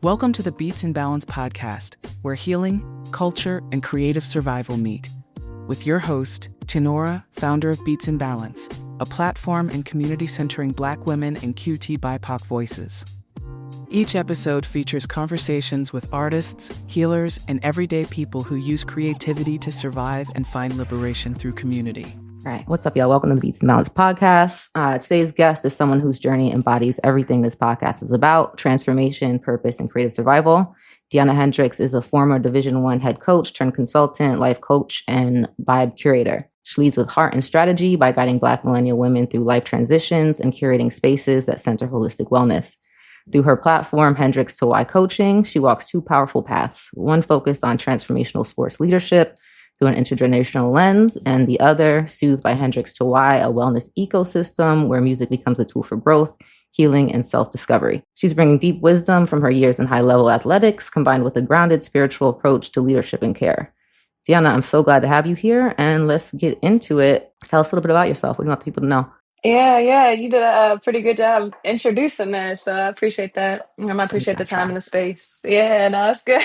Welcome to the Beats and Balance podcast, where healing, culture, and creative survival meet. With your host, Tinora, founder of Beats and Balance, a platform and community centering Black women and QT BIPOC voices. Each episode features conversations with artists, healers, and everyday people who use creativity to survive and find liberation through community. All right. What's up, y'all? Welcome to the Beats and Balance podcast. Today's guest is someone whose journey embodies everything this podcast is about: transformation, purpose, and creative survival. DeUnna Hendrix is a former Division I head coach turned consultant, life coach, and vibe curator. She leads with heart and strategy by guiding Black millennial women through life transitions and curating spaces that center holistic wellness. Through her platform, Hendrix to Why Coaching, she walks two powerful paths: one focused on transformational sports leadership through an intergenerational lens, and the other, Soothed by Hendrix to Why, a wellness ecosystem where music becomes a tool for growth, healing, and self-discovery. She's bringing deep wisdom from her years in high-level athletics, combined with a grounded spiritual approach to leadership and care. DeUnna, I'm so glad to have you here, and let's get into it. Tell us a little bit about yourself. What do you want people to know? Yeah, you did a pretty good job introducing that, so I appreciate that. I appreciate the time and the space. Yeah, no, it's good.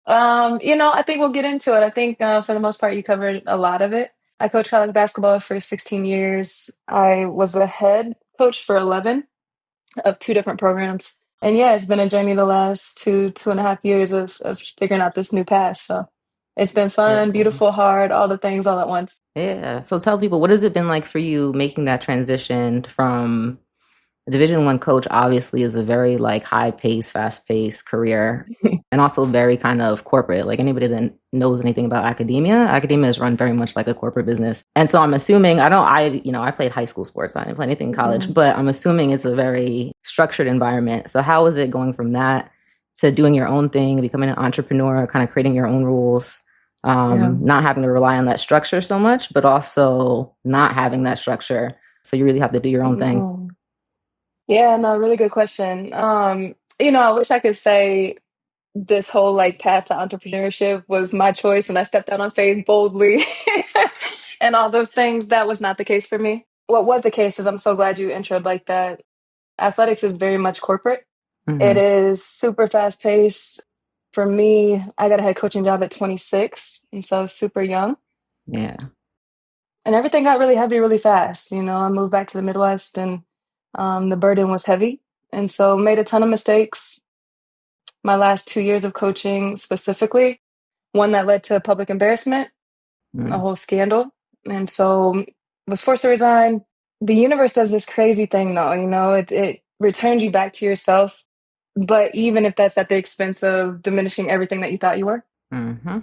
I think we'll get into it. I think for the most part, you covered a lot of it. I coached college basketball for 16 years. I was the head coach for 11 of two different programs. And yeah, it's been a journey the last 2.5 years of figuring out this new path. So it's been fun, beautiful, hard, all the things all at once. Yeah. So tell people, what has it been like for you making that transition from a Division I coach? Obviously is a very high pace, fast paced career, and also very kind of corporate. Like anybody that knows anything about academia is run very much like a corporate business. And so I'm assuming, I played high school sports. I didn't play anything in college, but I'm assuming it's a very structured environment. So how is it going from that to doing your own thing, becoming an entrepreneur, kind of creating your own rules? Not having to rely on that structure so much, but also not having that structure. So you really have to do your own thing. Yeah, no, really good question. I wish I could say this whole path to entrepreneurship was my choice and I stepped out on faith boldly and all those things. That was not the case for me. What was the case is, I'm so glad you introed like that. Athletics is very much corporate. Mm-hmm. It is super fast paced. For me, I got a head coaching job at 26, and so super young. Yeah. And everything got really heavy really fast. I moved back to the Midwest and the burden was heavy. And so made a ton of mistakes. My last 2 years of coaching specifically, one that led to public embarrassment, a whole scandal. And so was forced to resign. The universe does this crazy thing though, it returns you back to yourself. But even if that's at the expense of diminishing everything that you thought you were. Mm-hmm.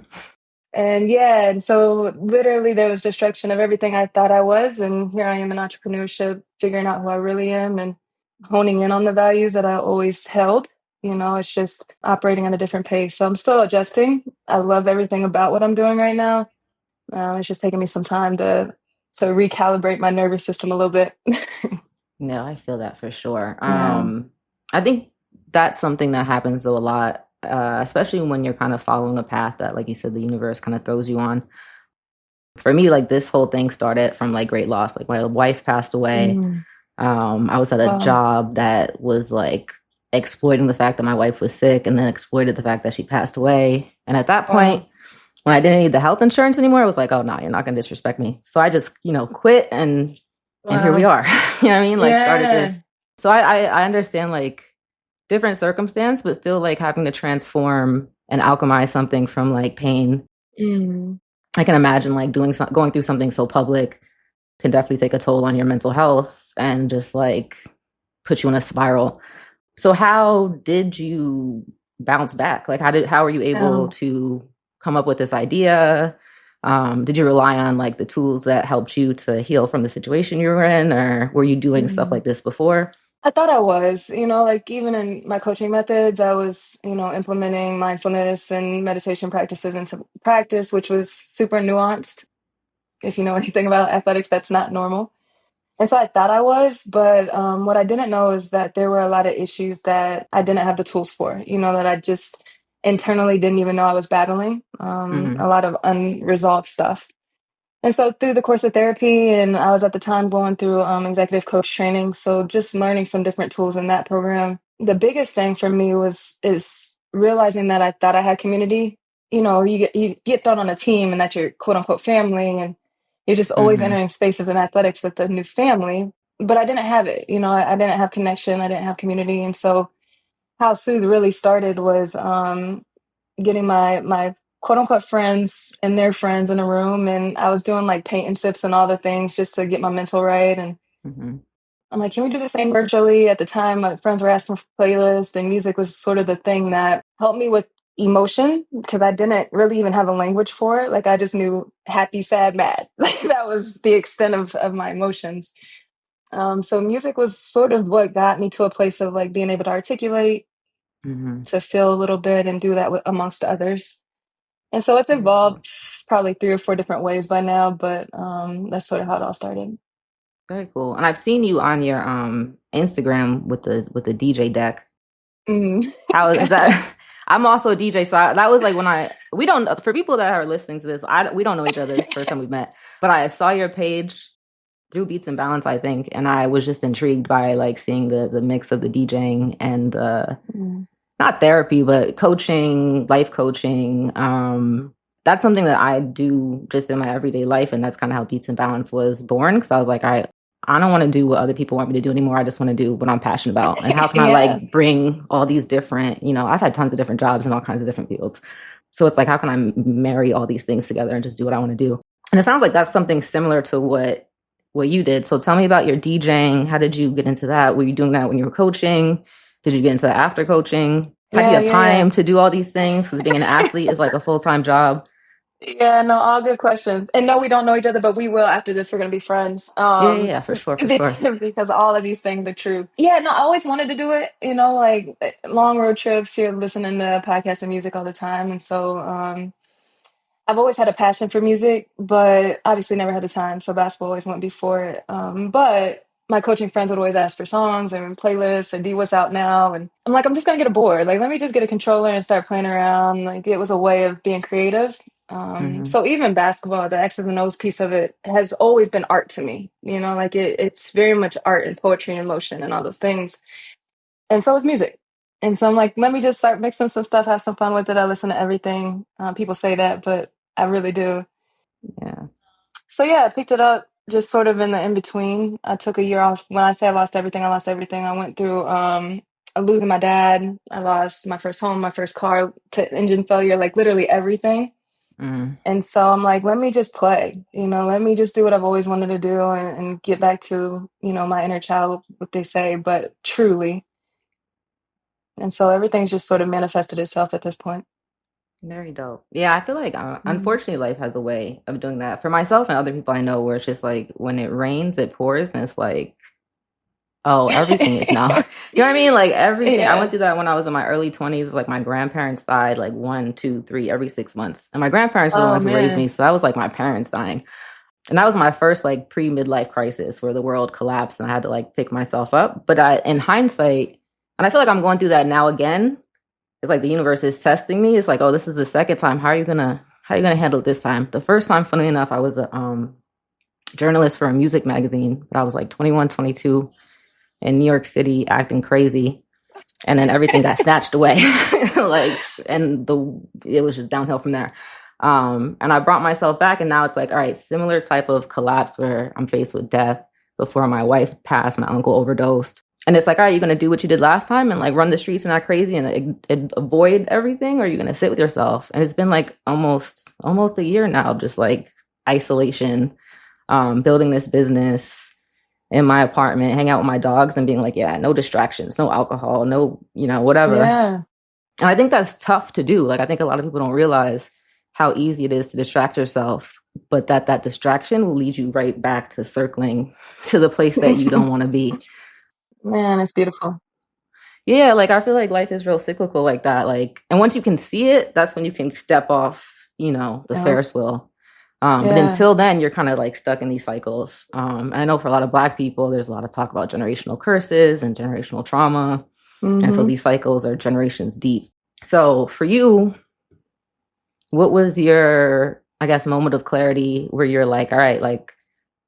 And so literally there was destruction of everything I thought I was. And here I am in entrepreneurship, figuring out who I really am and honing in on the values that I always held. It's just operating at a different pace. So I'm still adjusting. I love everything about what I'm doing right now. It's just taking me some time to recalibrate my nervous system a little bit. No, I feel that for sure. I think that's something that happens though a lot, especially when you're kind of following a path that, like you said, the universe kind of throws you on. For me, this whole thing started from great loss. My wife passed away. I was at a job that was exploiting the fact that my wife was sick, and then exploited the fact that she passed away. And at that point, when I didn't need the health insurance anymore, I was like, oh no, you're not going to disrespect me. So I just, quit and here we are. You know what I mean? Started this. So I understand different circumstance, but still having to transform and alchemize something from pain. I can imagine going through something so public can definitely take a toll on your mental health and just put you in a spiral. So how did you bounce back? How were you able to come up with this idea? Did you rely on the tools that helped you to heal from the situation you were in, or were you doing stuff like this before? I thought I was, even in my coaching methods, I was, implementing mindfulness and meditation practices into practice, which was super nuanced. If you know anything about athletics, that's not normal. And so I thought I was, but what I didn't know is that there were a lot of issues that I didn't have the tools for, that I just internally didn't even know I was battling, a lot of unresolved stuff. And so through the course of therapy, and I was at the time going through executive coach training, so just learning some different tools in that program, the biggest thing for me is realizing that I thought I had community. You know, you get thrown on a team and that's your quote unquote family, and you're just always Mm-hmm. entering spaces in athletics with a new family. But I didn't have it. You know, I didn't have connection. I didn't have community, and so how Soothe really started was getting my quote unquote friends and their friends in a room, and I was doing like paint and sips and all the things just to get my mental right. And Mm-hmm. I'm like, can we do the same virtually? At the time, my friends were asking for playlists, and music was sort of the thing that helped me with emotion because I didn't really even have a language for it. Like, I just knew happy, sad, mad. Like, that was the extent of my emotions. So, music was sort of what got me to a place of like being able to articulate, Mm-hmm. to feel a little bit, and do that with, amongst others. And so it's Very cool. evolved probably 3 or 4 different ways by now, but that's sort of how it all started. Very cool. And I've seen you on your Instagram with the DJ deck. Mm. How is that? I'm also a DJ, so that was like when we don't, for people that are listening to this, we don't know each other. It's the first time we met, but I saw your page through Beats and Balance, I think, and I was just intrigued by like seeing the mix of the DJing and the Mm. not therapy, but coaching, life coaching. That's something that I do just in my everyday life, and that's kind of how Beats and Balance was born. Because I was like, I don't want to do what other people want me to do anymore. I just want to do what I'm passionate about. And how can I Yeah. like bring all these different, I've had tons of different jobs in all kinds of different fields. So it's like, how can I marry all these things together and just do what I want to do? And it sounds like that's something similar to what you did. So tell me about your DJing. How did you get into that? Were you doing that when you were coaching? Did you get into that after coaching? How do you Yeah, have yeah, yeah. time to do all these things? Because being an athlete is like a full-time job. Yeah, no, all good questions. And no, we don't know each other, but we will after this. We're gonna be friends. Yeah, yeah, yeah, for sure, for sure. Because all of these things are true. Yeah, no, I always wanted to do it, you know, like long road trips, you're listening to podcasts and music all the time. And so I've always had a passion for music, but obviously never had the time. So basketball always went before it. But my coaching friends would always ask for songs and playlists and D what's out now. And I'm like, I'm just gonna get a board. Like, let me just get a controller and start playing around. Like, it was a way of being creative. Hmm. So even basketball, the X's and O's piece of it has always been art to me. You know, like it's very much art and poetry and motion and all those things. And so is music. And so I'm like, let me just start mixing some stuff, have some fun with it. I listen to everything. People say that, but I really do. Yeah. So yeah, I picked it up just sort of in the in between. I took a year off. When I say I lost everything, I lost everything. I went through losing my dad. I lost my first home, my first car to engine failure, like literally everything. Mm. And so I'm like, let me just play, you know, let me just do what I've always wanted to do and get back to, you know, my inner child, what they say, but truly. And so everything's just sort of manifested itself at this point. Very dope. Yeah, I feel like Mhm. unfortunately life has a way of doing that for myself and other people I know where it's just like when it rains, it pours, and it's like, oh, everything is now. You know what I mean? Like everything. I went Yeah. through that when I was in my early 20s. Like my grandparents died like one, two, three every 6 months. And my grandparents were the Oh ones who raised me. man. So that was like my parents dying. And that was my first like pre-midlife crisis where the world collapsed and I had to like pick myself up. But in hindsight, and I feel like I'm going through that now again. It's like the universe is testing me. It's like, oh, this is the second time. How are you gonna handle it this time? The first time, funny enough, I was a journalist for a music magazine. But I was like 21, 22 in New York City acting crazy. And then everything got snatched away. Like, and it was just downhill from there. And I brought myself back, and now it's like, all right, similar type of collapse where I'm faced with death. Before my wife passed, my uncle overdosed. And it's like, all right, you're going to do what you did last time and like run the streets and act crazy and avoid everything, or you're going to sit with yourself. And it's been like almost a year now of just like isolation, building this business in my apartment, hang out with my dogs and being like, yeah, no distractions, no alcohol, no, whatever. Yeah. And I think that's tough to do. Like, I think a lot of people don't realize how easy it is to distract yourself, but that distraction will lead you right back to circling to the place that you don't want to be. Man, it's beautiful. Yeah, like I feel like life is real cyclical like that. Like, and once you can see it, that's when you can step off, the Yeah. Ferris wheel. But Yeah. until then, you're kind of like stuck in these cycles. And I know for a lot of Black people, there's a lot of talk about generational curses and generational trauma. And so Hmm. these cycles are generations deep. So for you, what was your, I guess, moment of clarity where you're like, all right, like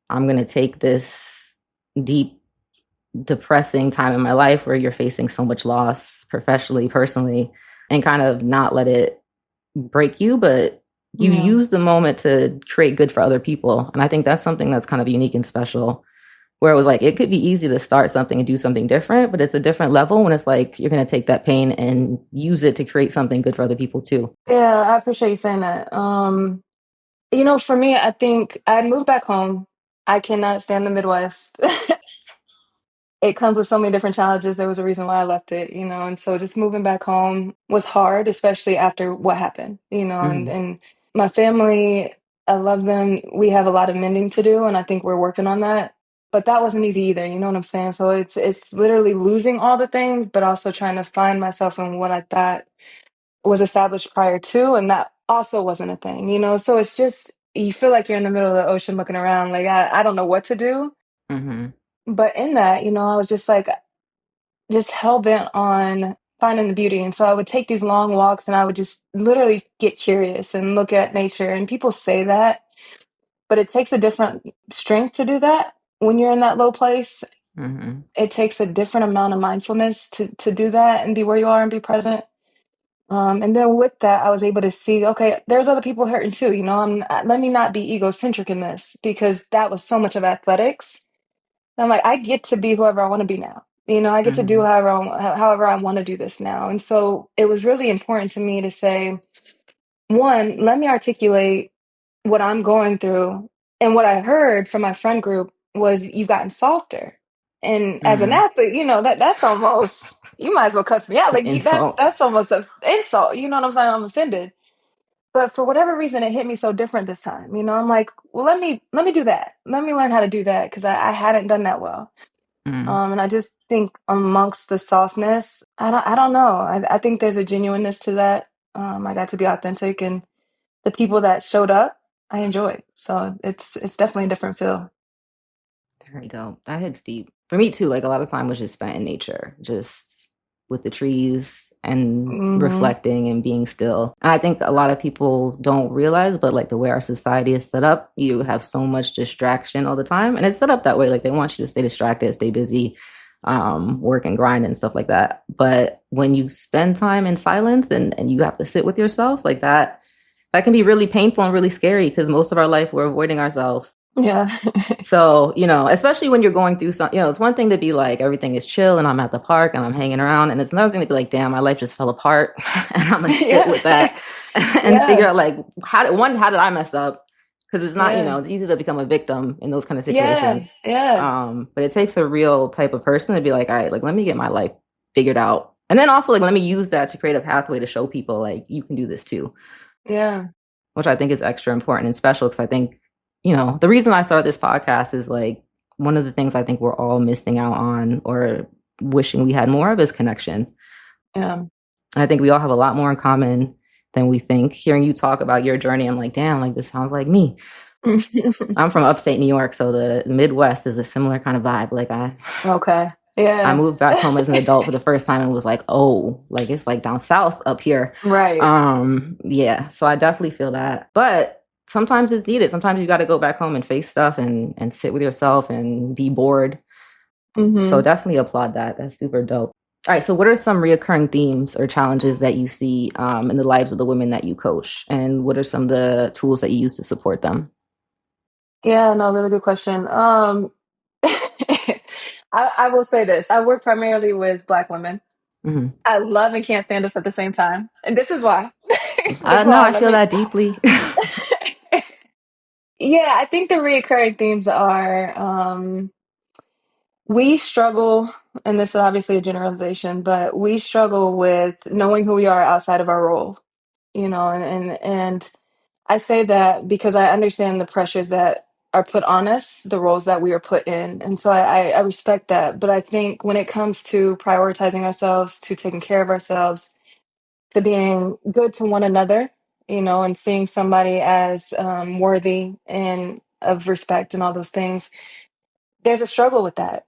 I'm going to take this deep depressing time in my life where you're facing so much loss professionally, personally, and kind of not let it break you, but you Yeah. use the moment to create good for other people. And I think that's something that's kind of unique and special. Where it was like, it could be easy to start something and do something different, but it's a different level when it's like you're going to take that pain and use it to create something good for other people too. Yeah, I appreciate you saying that. For me, I think I moved back home. I cannot stand the Midwest. It comes with so many different challenges. There was a reason why I left it, and so just moving back home was hard, especially after what happened, and, Mm-hmm. and my family, I love them. We have a lot of mending to do, and I think we're working on that. But that wasn't easy either, you know what I'm saying? So it's literally losing all the things, but also trying to find myself in what I thought was established prior to, and that also wasn't a thing, So it's just you feel like you're in the middle of the ocean looking around, like I don't know what to do. Mm-hmm. But in that, I was just like just hell bent on finding the beauty. And so I would take these long walks and I would just literally get curious and look at nature. And people say that, but it takes a different strength to do that when you're in that low place. Mm-hmm. It takes a different amount of mindfulness to do that and be where you are and be present. And then with that, I was able to see, okay, there's other people hurting too. Let me not be egocentric in this because that was so much of athletics. I'm like, I get to be whoever I want to be now. I get to do Mm-hmm. however I want to do this now. And so it was really important to me to say, one, let me articulate what I'm going through. And what I heard from my friend group was you've gotten softer. And as an Mm-hmm. athlete, that's almost you might as well cuss me out. It's an Like that's insult. that's almost an insult. You know what I'm saying? I'm offended. But for whatever reason, it hit me so different this time. I'm like, well, let me do that. Let me learn how to do that because I hadn't done that well. Mm. And I just think amongst the softness, I don't know. I think there's a genuineness to that. I got to be authentic, and the people that showed up, I enjoyed. So it's definitely a different feel. There we go. That hits deep. For me too, like a lot of time was just spent in nature, just with the trees and Hmm. reflecting and being still. And I think a lot of people don't realize, but like the way our society is set up, you have so much distraction all the time. And it's set up that way. Like they want you to stay distracted, stay busy, work and grind and stuff like that. But when you spend time in silence and you have to sit with yourself like that can be really painful and really scary because most of our life we're avoiding ourselves. Yeah. So, especially when you're going through some, it's one thing to be like, everything is chill and I'm at the park and I'm hanging around. And it's another thing to be like, damn, my life just fell apart. And I'm going to sit Yeah. with that and Yeah. figure out like, how did I mess up? Because it's not, Yeah. it's easy to become a victim in those kind of Yeah. situations. Yeah. But it takes a real type of person to be like, all right, like, let me get my life figured out. And then also like, let me use that to create a pathway to show people like, you can do this too, Yeah. which I think is extra important and special because I think, the reason I started this podcast is like one of the things I think we're all missing out on or wishing we had more of is connection. Yeah. And I think we all have a lot more in common than we think. Hearing you talk about your journey, I'm like, damn, like this sounds like me. I'm from upstate New York, so the Midwest is a similar kind of vibe. Like Okay. I Yeah. moved back home as an adult for the first time and was like, oh, like it's like down south up here. Right. Yeah, so I definitely feel that. But sometimes it's needed. Sometimes you got to go back home and face stuff and sit with yourself and be bored. So Hmm. definitely applaud that. That's super dope. All right, so what are some reoccurring themes or challenges that you see in the lives of the women that you coach? And what are some of the tools that you use to support them? Yeah, no, really good question. I will say this. I work primarily with Black women. Hmm. I love and can't stand us at the same time. And this is why. This is No, why. I Let feel me. that deeply. Yeah, I think the reoccurring themes are we struggle, and this is obviously a generalization, but we struggle with knowing who we are outside of our role, and I say that because I understand the pressures that are put on us, the roles that we are put in. And so I respect that. But I think when it comes to prioritizing ourselves, to taking care of ourselves, to being good to one another, and seeing somebody as worthy and of respect and all those things, there's a struggle with that.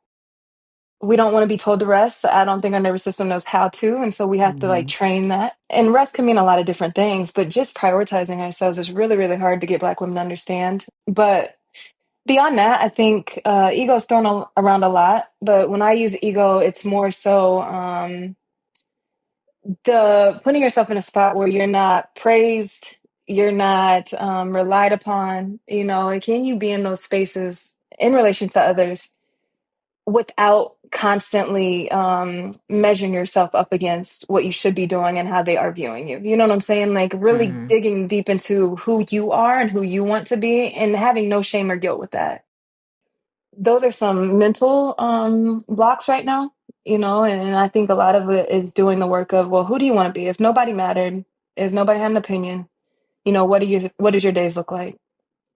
We don't want to be told to rest. I don't think our nervous system knows how to. And so we have to like Hmm. train that. And rest can mean a lot of different things, but just prioritizing ourselves is really, really hard to get Black women to understand. But Beyond that, I think ego is thrown around a lot, but when I use ego, it's more so the putting yourself in a spot where you're not praised, you're not relied upon, and can you be in those spaces in relation to others without constantly measuring yourself up against what you should be doing and how they are viewing you? You know what I'm saying? Like really Hmm. digging deep into who you are and who you want to be and having no shame or guilt with that. Those are some mental blocks right now, and I think a lot of it is doing the work of, well, who do you want to be? If nobody mattered, if nobody had an opinion, what does your days look like?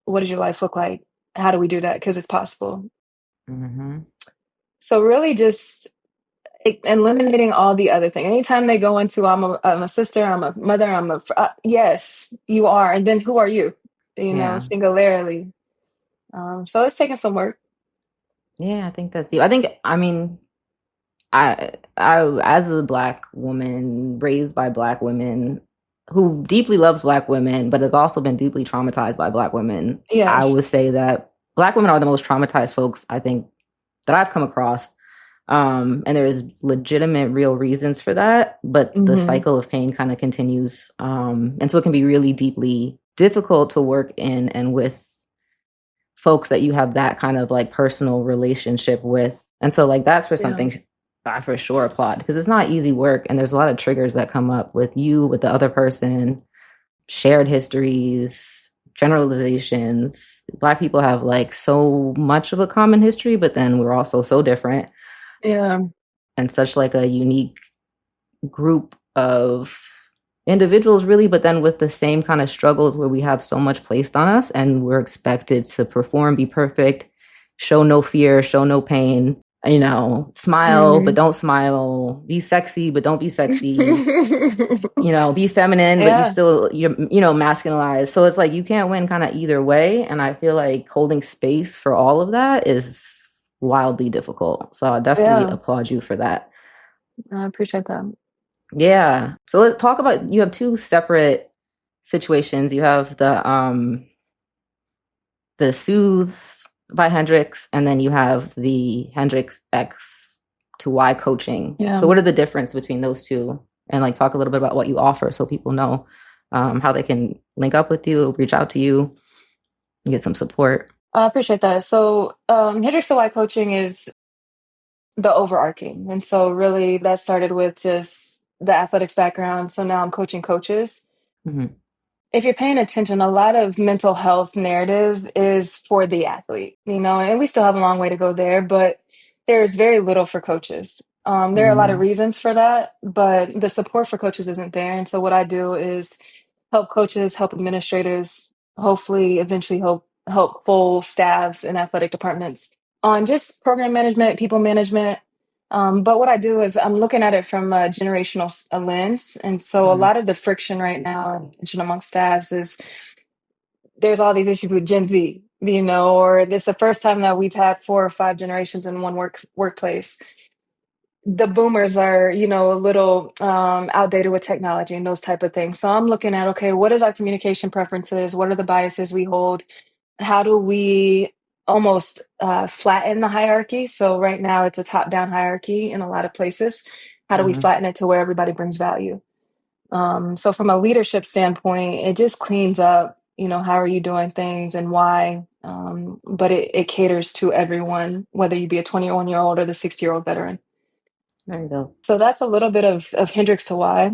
What does your life look like? How do we do that? Because it's possible. Hmm. So really just eliminating all the other thing. Anytime they go into, I'm a sister, I'm a mother, yes, you are. And then who are you? Yeah. Singularly. So it's taking some work. Yeah, I think that's you. I mean, I, as a Black woman raised by Black women who deeply loves Black women, but has also been deeply traumatized by Black women, I Yes. would say that Black women are the most traumatized folks I think that I've come across. And there is legitimate, real reasons for that, but the Hmm. cycle of pain kind of continues. And so it can be really deeply difficult to work in and with folks that you have that kind of like personal relationship with. And so like that's for Yeah. something I for sure applaud because it's not easy work and there's a lot of triggers that come up with you, with the other person, shared histories, generalizations. Black people have like so much of a common history, but then we're also so different Yeah. and such like a unique group of individuals really, but then with the same kind of struggles where we have so much placed on us and we're expected to perform, be perfect, show no fear, show no pain, smile but Hmm. don't smile, be sexy but don't be sexy, be feminine but Yeah. you're masculinized. So it's like you can't win kind of either way, and I feel like holding space for all of that is wildly difficult. So I definitely Yeah. applaud you for that. I appreciate that. Yeah. So let's talk about, you have two separate situations. You have the Soothe by Hendrix, and then you have the Hendrix X to Y coaching. Yeah. So what are the difference between those two? And like talk a little bit about what you offer so people know how they can link up with you, reach out to you, and get some support. I appreciate that. So, Hendrix to Y coaching is the overarching. And so, really, that started with just the athletics background. So now I'm coaching coaches. Hmm. If you're paying attention, a lot of mental health narrative is for the athlete, and we still have a long way to go there, but there's very little for coaches. There are a lot of Hmm. reasons for that, but the support for coaches isn't there. And so, what I do is help coaches, help administrators, hopefully eventually help full staffs in athletic departments on just program management, people management. But what I do is I'm looking at it from a generational lens. And so a Hmm. lot of the friction right now amongst staffs is there's all these issues with Gen Z, or this is the first time that we've had 4 or 5 generations in one workplace. The boomers are, a little outdated with technology and those type of things. So I'm looking at, okay, what is our communication preferences? What are the biases we hold? How do we almost flatten the hierarchy? So right now it's a top-down hierarchy in a lot of places. How do we Hmm. flatten it to where everybody brings value? So from a leadership standpoint, it just cleans up, how are you doing things and why? But it caters to everyone, whether you be a 21-year-old or the 60-year-old veteran. There you go. So that's a little bit of Hendrix to why.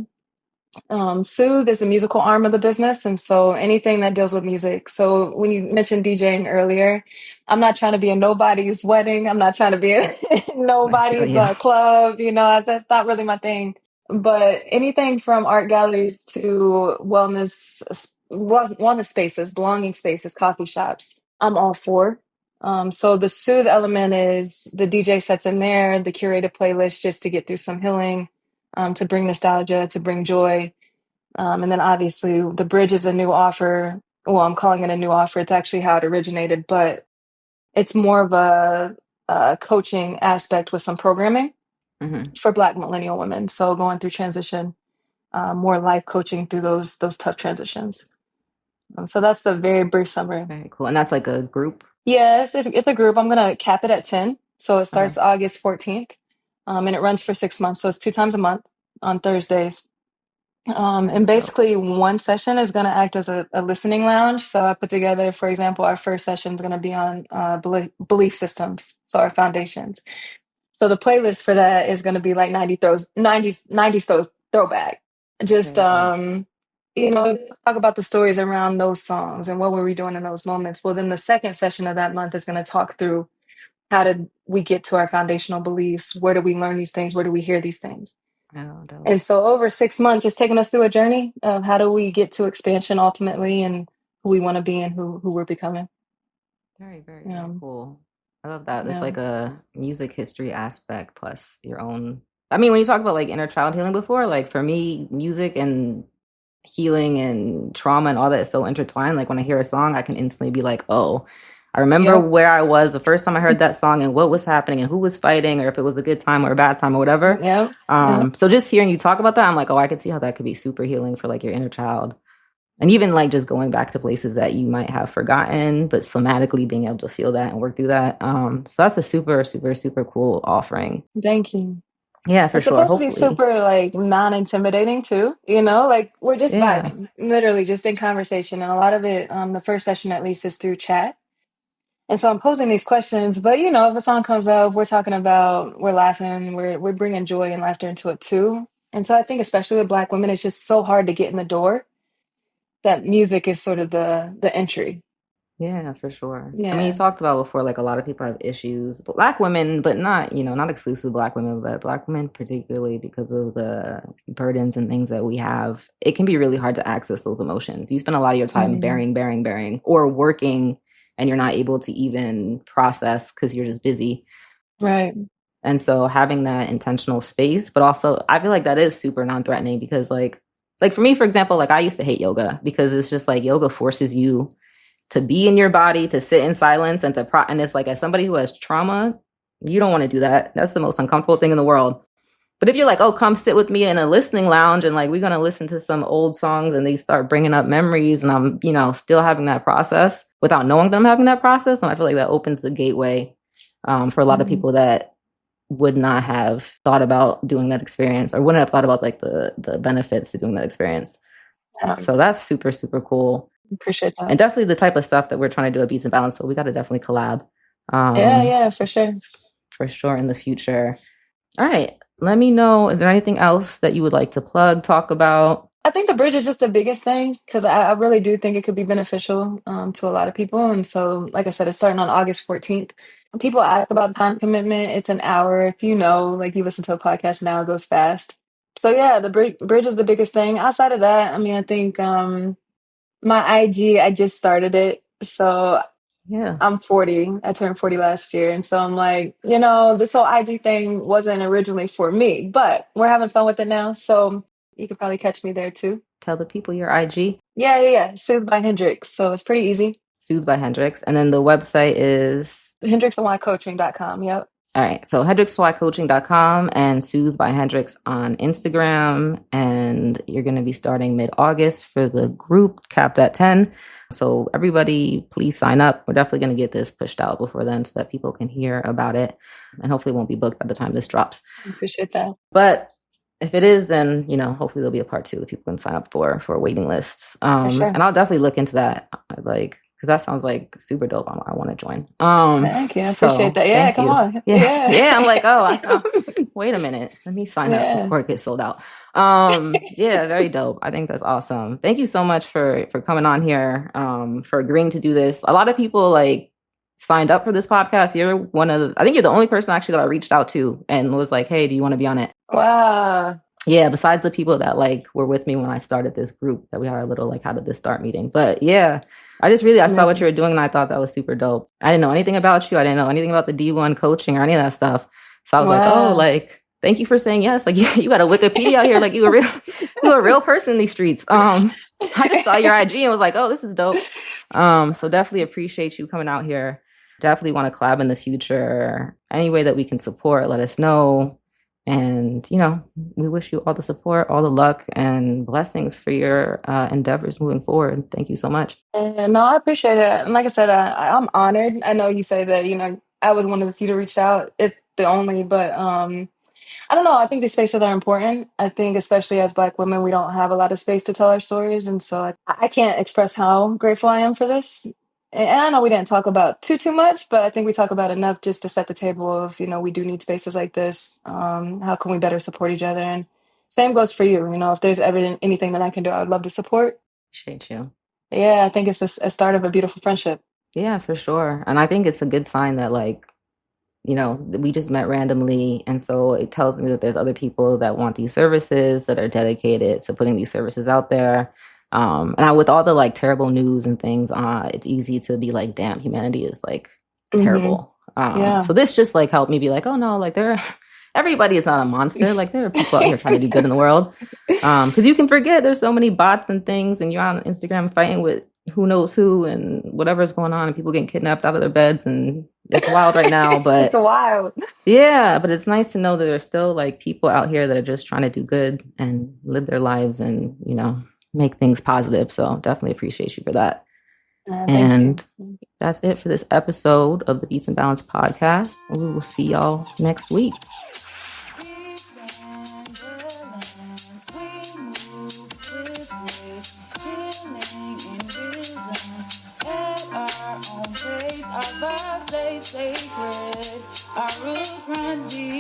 Soothe is a musical arm of the business, and so anything that deals with music. So when you mentioned DJing earlier, I'm not trying to be in nobody's wedding. I'm not trying to be in I feel nobody's you. club. That's not really my thing. But anything from art galleries to wellness spaces, belonging spaces, coffee shops, I'm all for. So the soothe element is the DJ sets in there, the curated playlist just to get through some healing, to bring nostalgia, to bring joy. And then obviously the bridge is a new offer. Well, I'm calling it a new offer. It's actually how it originated, but it's more of a coaching aspect with some programming Hmm. for Black millennial women. So going through transition, more life coaching through those tough transitions. So that's the very brief summary. Very cool. And that's like a group. Yeah, it's a group. I'm gonna cap it at 10. So it Okay. starts August 14th. And it runs for 6 months. So it's 2 times a month on Thursdays. Very And dope. basically one session is gonna act as a listening lounge. So I put together, for example, our first session is gonna be on belief systems, so our foundations. So the playlist for that is gonna be like 90s throwback. Just Very dope. talk about the stories around those songs and what were we doing in those moments. Well, then the second session of that month is gonna talk through how did we get to our foundational beliefs? Where do we learn these things? Where do we hear these things? Oh, dope. And so over 6 months, just taking us through a journey of how do we get to expansion ultimately and who we want to be and who we're becoming. Very, very, very Um, cool. I love that. It's yeah. like a music history aspect plus your own. I mean, when you talk about like inner child healing before, like for me, music and healing and trauma and all that is so intertwined. Like when I hear a song, I can instantly be like, oh, I remember Yep. where I was the first time I heard that song and what was happening and who was fighting or if it was a good time or a bad time or whatever. Yep. Yep. So just hearing you talk about that, I'm like, oh, I could see how that could be super healing for like your inner child. And even like just going back to places that you might have forgotten, but somatically being able to feel that and work through that. So that's a super, super, super cool offering. Thank you. Yeah, for It's sure. supposed to be Hopefully. super like non-intimidating too, like we're just Yeah. vibing, literally just in conversation. And a lot of it, the first session at least is through chat. And so I'm posing these questions, but if a song comes up, we're laughing, we're bringing joy and laughter into it too. And so I think especially with Black women, it's just so hard to get in the door that music is sort of the entry. Yeah, for sure. I mean, you Yeah. talked about before, like a lot of people have issues, Black women, but not, not exclusive Black women, but Black women particularly because of the burdens and things that we have. It can be really hard to access those emotions. You spend a lot of your time Mm, bearing, or working, and you're not able to even process because you're just busy. right. And so having that intentional space, but also I feel like that is super non-threatening because like for me, for example, like I used to hate yoga because it's just like yoga forces you to be in your body, to sit in silence and and it's like as somebody who has trauma, you don't want to do that. That's the most uncomfortable thing in the world. But if you're like, oh, come sit with me in a listening lounge and like we're going to listen to some old songs and they start bringing up memories and I'm, still having that process without knowing that I'm having that process, then I feel like that opens the gateway for a lot of Mhm. people that would not have thought about doing that experience or wouldn't have thought about like the benefits to doing that experience. So that's super, super cool. Appreciate that. And definitely the type of stuff that we're trying to do at Beats and Balance. So we got to definitely collab Yeah, um, yeah, for sure. for sure in the future. All right. Let me know. Is there anything else that you would like to plug, talk about? I think the bridge is just the biggest thing because I really do think it could be beneficial to a lot of people. And so, like I said, it's starting on August 14th. When people ask about time commitment, it's an hour. If like you listen to a podcast, an hour goes fast. So, yeah, the bridge is the biggest thing. Outside of that, I mean, I think my IG, I just started it. So, Yeah. I'm 40. I turned 40 last year. And so I'm like, this whole IG thing wasn't originally for me, but we're having fun with it now. So you could probably catch me there too. Tell the people your IG, Yeah, yeah, yeah. Soothed by Hendrix. So it's pretty easy. Soothed by Hendrix. And then the website is, HendrixandYcoaching.com. Yep. all right. So hendrixycoaching.com and Soothed by Hendrix on Instagram. And you're going to be starting mid-August for the group capped at 10. So everybody, please sign up. We're definitely going to get this pushed out before then so that people can hear about it. And hopefully it won't be booked by the time this drops. Appreciate that. But if it is, then, hopefully there'll be a part two that people can sign up for waiting lists. For sure. And I'll definitely look into that. Because that sounds like super dope. I want to join. Thank you. I appreciate So that. Yeah, thank come you. on. Yeah. Yeah. Yeah. I'm like, oh, wait a minute. Let me sign up Yeah. before it gets sold out. Yeah, very dope. I think that's awesome. Thank you so much for coming on here, for agreeing to do this. A lot of people like signed up for this podcast. I think you're the only person actually that I reached out to and was like, hey, do you want to be on it? Wow. Yeah, besides the people that like were with me when I started this group that we had our little like how did this start meeting. But yeah, I saw what you Amazing. were doing and I thought that was super dope. I didn't know anything about you. I didn't know anything about the D1 coaching or any of that stuff. So I was like, oh, Wow. like thank you for saying yes. Like you got a Wikipedia out here, like you a real person in these streets. I just saw your IG and was like, oh, this is dope. So definitely appreciate you coming out here. Definitely want to collab in the future. Any way that we can support, let us know. And, we wish you all the support, all the luck, and blessings for your endeavors moving forward. Thank you so much. And no, I appreciate it. And like I said, I'm honored. I know you say that, I was one of the few to reach out, if the only, but I don't know. I think these spaces are important. I think, especially as Black women, we don't have a lot of space to tell our stories. And so I can't express how grateful I am for this. And I know we didn't talk about too much, but I think we talk about enough just to set the table of, we do need spaces like this. How can we better support each other? And same goes for you. If there's ever anything that I can do, I would love to support. Appreciate you. Yeah, I think it's a start of a beautiful friendship. Yeah, for sure. And I think it's a good sign that, like, we just met randomly. And so it tells me that there's other people that want these services, that are dedicated to putting these services out there. With all the like terrible news and things, it's easy to be like, damn, humanity is like terrible. Yeah. So this just like helped me be like, oh no, like everybody is not a monster. Like there are people out here trying to do good in the world. Because you can forget there's so many bots and things, and you're on Instagram fighting with who knows who and whatever's going on, and people getting kidnapped out of their beds, and it's wild right now. But it's wild. Yeah, but it's nice to know that there's still like people out here that are just trying to do good and live their lives and make things positive. So definitely appreciate you for that. Thank you. That's it for this episode of the Beats and Balance podcast. We will see y'all next week. Our vibes stay sacred. Our roots run deep.